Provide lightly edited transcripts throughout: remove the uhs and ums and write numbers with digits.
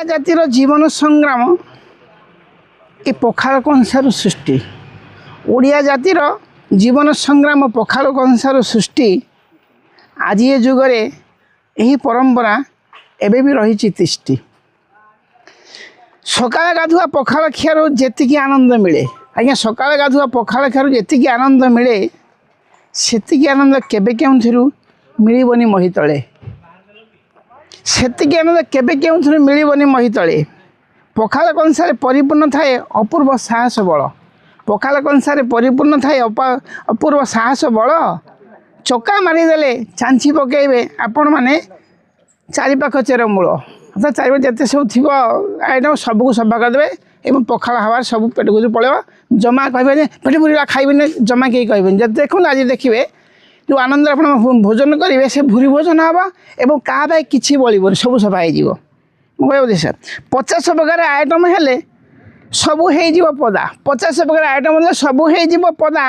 ଜାତିର ଜୀବନ ସଂଗ୍ରାମ ଏ ପଖାଳ କଂସାରୁ ସୃଷ୍ଟି। ଓଡ଼ିଆ ଜାତିର ଜୀବନ ସଂଗ୍ରାମ ପଖାଳ କଂସାରୁ ସୃଷ୍ଟି। ଆଜି ଏ ଯୁଗରେ ଏହି ପରମ୍ପରା ଏବେ ବି ରହିଛି ତିଷ୍ଠି। ସକାଳେ ଗାଧୁଆ ପଖାଳ ଖିଆରୁ ଯେତିକି ଆନନ୍ଦ ମିଳେ, ଆଜ୍ଞା ସକାଳେ ଗାଧୁଆ ପଖାଳ ଖିଆରୁ ଯେତିକି ଆନନ୍ଦ ମିଳେ ସେତିକି ଆନନ୍ଦ କେବେ କେଉଁଥିରୁ ମିଳିବନି ମହି ତଳେ। ସେତିକି ଆନନ୍ଦ କେବେ କେଉଁଥିରୁ ମିଳିବନି ମହି ତଳେ। ପଖାଳ କଂସାରେ ପରିପୂର୍ଣ୍ଣ ଥାଏ ଅପୂର୍ବ ସାହସ ବଳ। ପଖାଳ କଂସାରେ ପରିପୂର୍ଣ୍ଣ ଥାଏ ଅପୂର୍ବ ସାହସ ବଳ। ଚକା ମାରିଦେଲେ ଚାଞ୍ଚି ପକାଇବେ ଆପଣମାନେ ଚାରିପାଖ ଚେରମୂଳ। ଅର୍ଥାତ୍ ଚାରିପାଖ ଯେତେ ସବୁ ଥିବ ଆଇଟମ୍ ସବୁକୁ ସଫା କରିଦେବେ ଏବଂ ପଖାଳ ହାୱାରେ ସବୁ ପେଟକୁ ପଳେଇବ। ଜମା କହିବେ ଯେ ପେଟ ପୁରିଲା ଖାଇବେନି, ଜମା କେହି କହିବେନି। ଯଦି ଦେଖନ୍ତୁ ଆଜି ଦେଖିବେ ଯେଉଁ ଆନନ୍ଦରେ ଆପଣ ଭୋଜନ କରିବେ ସେ ଭୁରି ଭୋଜନ ହେବ ଏବଂ କାହା ପାଇଁ କିଛି ବଳିବନି, ସବୁ ସଫା ହେଇଯିବ। ମୁଁ କହିବ ଉଦ୍ଦେଶ୍ୟ 50 ପ୍ରକାର ଆଇଟମ୍ ହେଲେ ସବୁ ହେଇଯିବ ପଦା। 50 ପ୍ରକାର ଆଇଟମ୍ ହେଲେ ସବୁ ହେଇଯିବ ପଦା।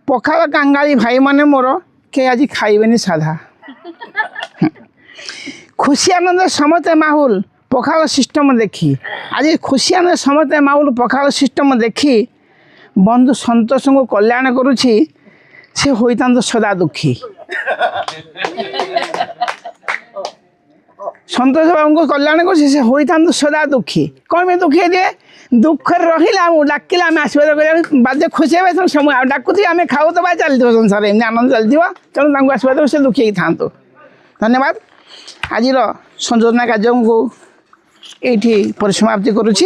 ପଖାଳ କାଙ୍ଗାଳି ଭାଇମାନେ ମୋର କେହି ଆଜି ଖାଇବେନି ସାଧା। ଖୁସି ଆନନ୍ଦ ସମସ୍ତେ ମାହୁଲ ପଖାଳ ସିଷ୍ଟମ ଦେଖି। ଆଜି ଖୁସି ଆନନ୍ଦ ସମସ୍ତେ ମାହୁଲ ପଖାଳ ସିଷ୍ଟମ ଦେଖି। ବନ୍ଧୁ ସନ୍ତୋଷଙ୍କୁ କଲ୍ୟାଣ କରୁଛି ସେ ହୋଇଥାନ୍ତୁ ସଦା ଦୁଃଖୀ। ସନ୍ତୋଷ ବାବୁଙ୍କୁ କଲ୍ୟାଣ କରୁଛି ସେ ହୋଇଥାନ୍ତୁ ସଦା ଦୁଃଖୀ। କ'ଣ ପାଇଁ ଦୁଃଖୀ ହେଇଥିବେ? ଦୁଃଖରେ ରହିଲେ ଆମକୁ ଡାକିଲେ ଆମେ ଆଶୀର୍ବାଦ କରିବା ବାଧ୍ୟ, ଖୁସି ହେବେ। ଡାକୁଥିବେ ଆମେ ଖାଉଥିବା ଚାଲିଥିବ ସଂସାର, ଏମିତି ଆନନ୍ଦ ଚାଲିଥିବ। ତେଣୁ ତାଙ୍କୁ ଆଶୀର୍ବାଦ ସେ ଦୁଃଖୀ ହେଇଥାନ୍ତୁ। ଧନ୍ୟବାଦ। ଆଜିର ସଂଯୋଜନା କାର୍ଯ୍ୟକୁ ଏଇଠି ପରିସମାପ୍ତି କରୁଛି।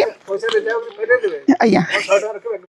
ଆଜ୍ଞା।